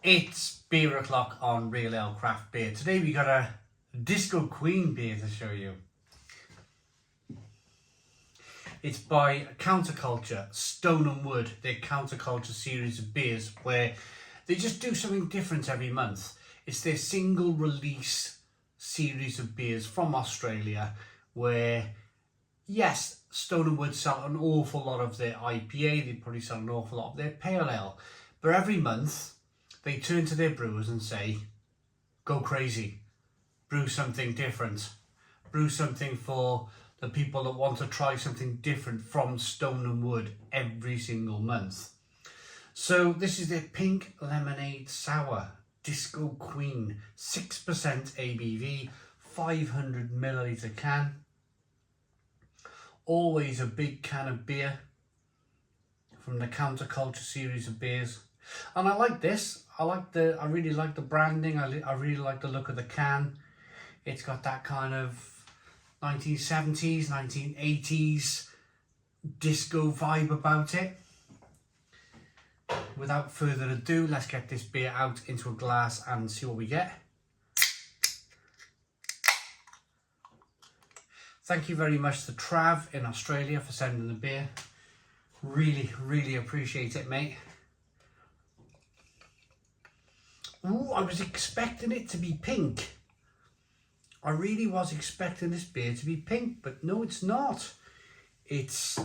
It's beer o'clock on Real Ale Craft Beer. Today we got a Disco Queen beer to show you. It's by Counterculture, Stone and Wood, their Counterculture series of beers where they just do something different every month. It's their single release series of beers from Australia where, yes, Stone and Wood sell an awful lot of their IPA, they probably sell an awful lot of their pale ale, but every month they turn to their brewers and say, go crazy, brew something different, brew something for the people that want to try something different from Stone and Wood every single month. So this is their Pink Lemonade Sour Disco Queen, 6% ABV, 500 milliliter can. Always a big can of beer from the Counterculture series of beers. And I like this. I really like the branding. I really like the look of the can. It's got that kind of 1970s, 1980s disco vibe about it. Without further ado, let's get this beer out into a glass and see what we get. Thank you very much to Trav in Australia for sending the beer. Really appreciate it, mate. Ooh, I was expecting it to be pink. I really was expecting this beer to be pink, but no, it's not. It's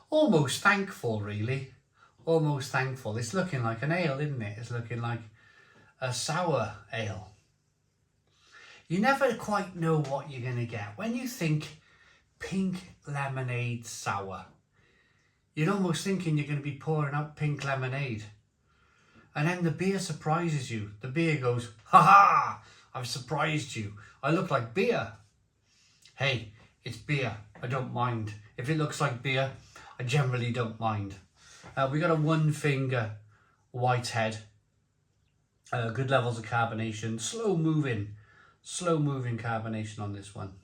almost thankful, really. Almost thankful. It's looking like an ale, isn't it? It's looking like a sour ale. You never quite know what you're going to get. When you think Pink Lemonade Sour, you're almost thinking you're going to be pouring out pink lemonade. And then the beer surprises you. The beer goes, ha ha, I've surprised you. I look like beer. Hey, it's beer. I don't mind. If it looks like beer, I generally don't mind. We got a 1 finger white head. Good levels of carbonation. Slow moving carbonation on this one.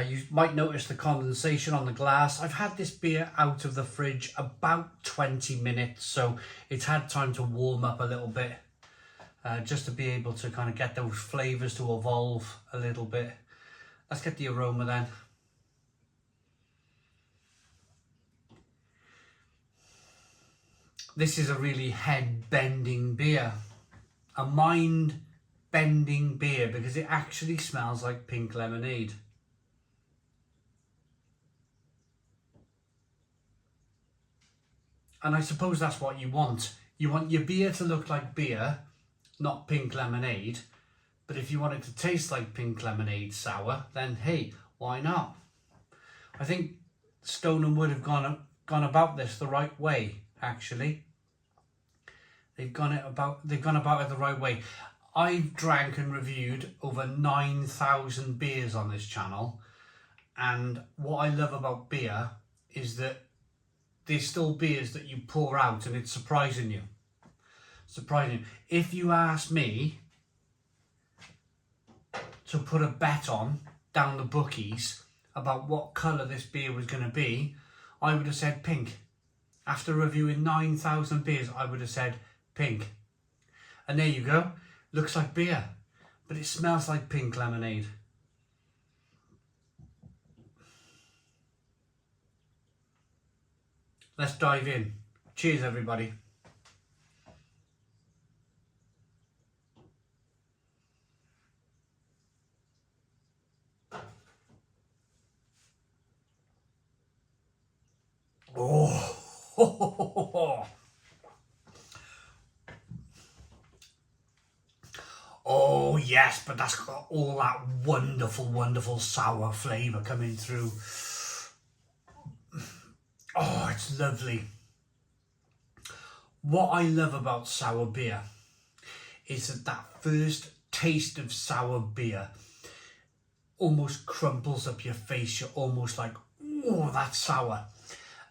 You might notice the condensation on the glass. I've had this beer out of the fridge about 20 minutes, so it's had time to warm up a little bit, just to be able to kind of get those flavours to evolve a little bit. Let's get the aroma then. This is a really head-bending beer, a mind-bending beer, because it actually smells like pink lemonade. And I suppose that's what you want. You want your beer to look like beer, not pink lemonade. But if you want it to taste like pink lemonade sour, then hey, why not? I think Stone and Wood have gone about this the right way, actually. They've gone about it the right way. I've drank and reviewed over 9,000 beers on this channel. And what I love about beer is that there's still beers that you pour out and it's surprising you. If you asked me to put a bet on down the bookies about what colour this beer was going to be, I would have said pink. After reviewing 9,000 beers, I would have said pink. And there you go. Looks like beer, but it smells like pink lemonade. Let's dive in. Cheers, everybody. Oh, oh yes, but that's got all that wonderful sour flavour coming through. Oh, it's lovely. What I love about sour beer is that first taste of sour beer almost crumples up your face. You're almost like, oh, that's sour.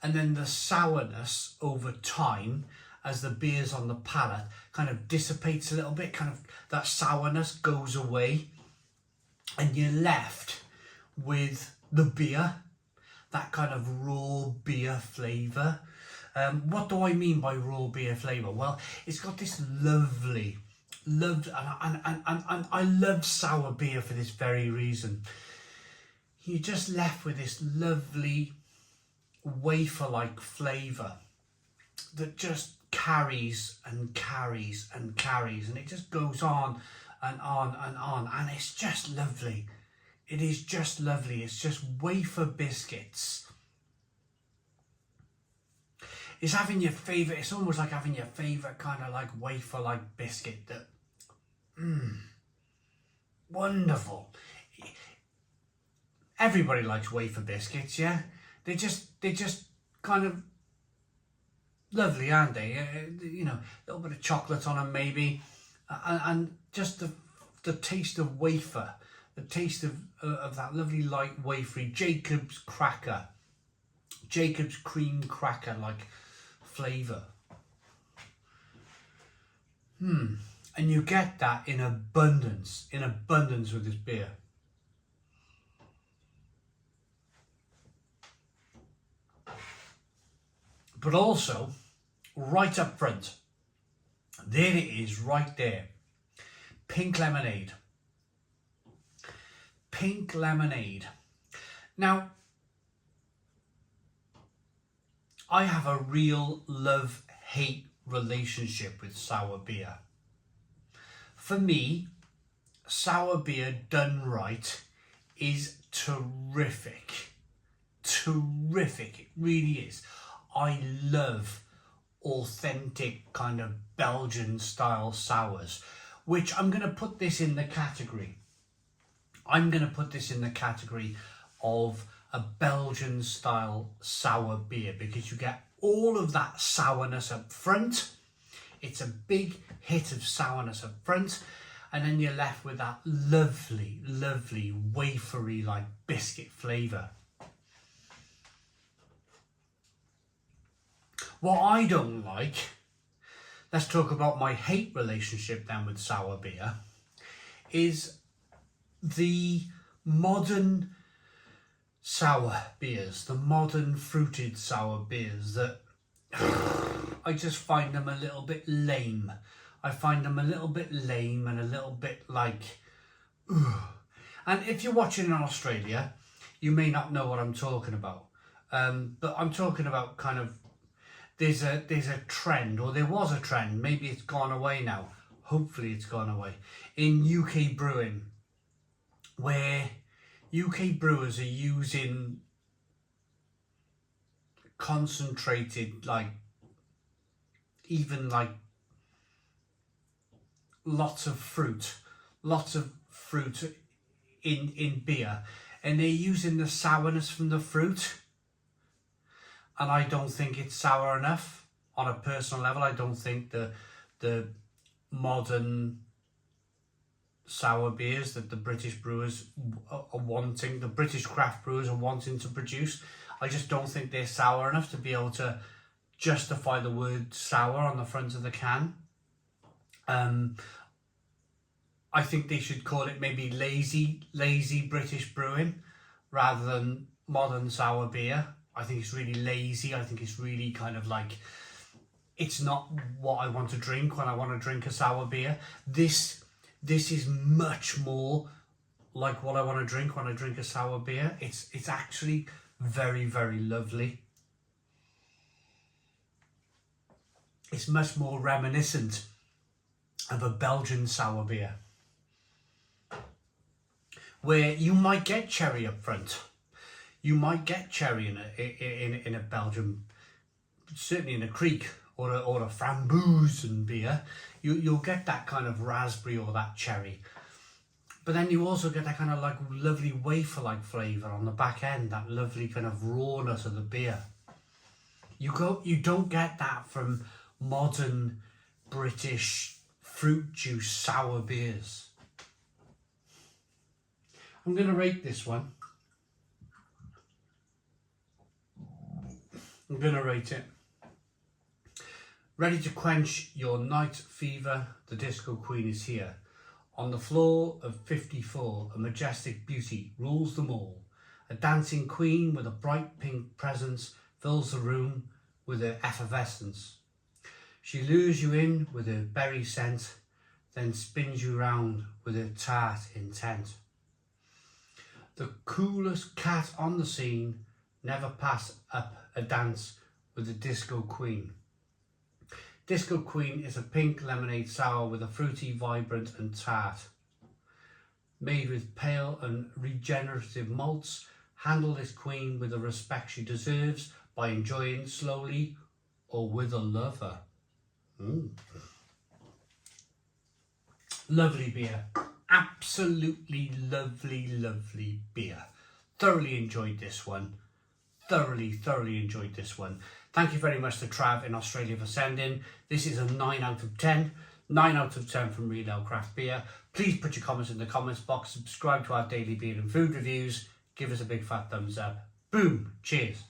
And then the sourness over time, as the beer's on the palate, kind of dissipates a little bit, kind of that sourness goes away, and you're left with the beer, that kind of raw beer flavour. What do I mean by raw beer flavour? Well, it's got this lovely, and I love sour beer for this very reason. You're just left with this lovely wafer-like flavour that just carries and carries and carries, and it just goes on and on and on, and it's just lovely. It is just lovely. It's just wafer biscuits. It's having your favourite, it's almost like having your favourite kind of like wafer-like biscuit that, wonderful. Everybody likes wafer biscuits, yeah? They just kind of lovely, aren't they? You know, a little bit of chocolate on them maybe, and just the taste of wafer, the taste of that lovely light wafery Jacob's cracker, Jacob's cream cracker like flavour. And you get that in abundance with this beer. But also, right up front, there it is, right there. Pink lemonade. Pink lemonade. Now, I have a real love-hate relationship with sour beer. For me, sour beer done right is terrific. Terrific, it really is. I love authentic kind of Belgian style sours, which I'm going to put this in the category. I'm going to put this in the category of a Belgian style sour beer, because you get all of that sourness up front. It's a big hit of sourness up front, and then you're left with that lovely, lovely wafery like biscuit flavour. What I don't like, let's talk about my hate relationship then with sour beer, is the modern sour beers, the modern fruited sour beers that I just find them a little bit lame. I find them a little bit lame and a little bit like, ugh. And if you're watching in Australia, you may not know what I'm talking about. But I'm talking about kind of, there's a trend, or there was a trend, maybe it's gone away now, hopefully it's gone away, in UK brewing, where UK brewers are using concentrated, like, even like lots of fruit in beer, and they're using the sourness from the fruit. And I don't think it's sour enough on a personal level. I don't think the modern sour beers that the British brewers are wanting, the British craft brewers are wanting to produce, I just don't think they're sour enough to be able to justify the word sour on the front of the can. I think they should call it maybe lazy British brewing rather than modern sour beer. I think it's really lazy. I think it's really kind of like, it's not what I want to drink when I want to drink a sour beer. This is much more like what I want to drink when I drink a sour beer. It's actually very, very lovely. It's much more reminiscent of a Belgian sour beer, where you might get cherry up front. You might get cherry in a Belgian, certainly in a Kriek or a Frambozen beer. You'll get that kind of raspberry or that cherry. But then you also get that kind of like lovely wafer-like flavour on the back end, that lovely kind of rawness of the beer. You don't get that from modern British fruit juice sour beers. I'm going to rate this one. I'm going to rate it. Ready to quench your night fever, the Disco Queen is here. On the floor of 54, a majestic beauty rules them all. A A dancing queen with a bright pink presence fills the room with her effervescence. She lures you in with her berry scent, then spins you round with her tart intent. The coolest cat on the scene never passed up a dance with the Disco Queen. Disco Queen is a pink lemonade sour with a fruity, vibrant and tart. Made with pale and regenerative malts, handle this queen with the respect she deserves by enjoying slowly or with a lover. Lovely beer. Absolutely lovely, lovely beer. Thoroughly enjoyed this one. Thoroughly enjoyed this one. Thank you very much to Trav in Australia for sending. This is a 9 out of 10. 9 out of 10 from Real Ale Craft Beer. Please put your comments in the comments box. Subscribe to our daily beer and food reviews. Give us a big fat thumbs up. Boom. Cheers.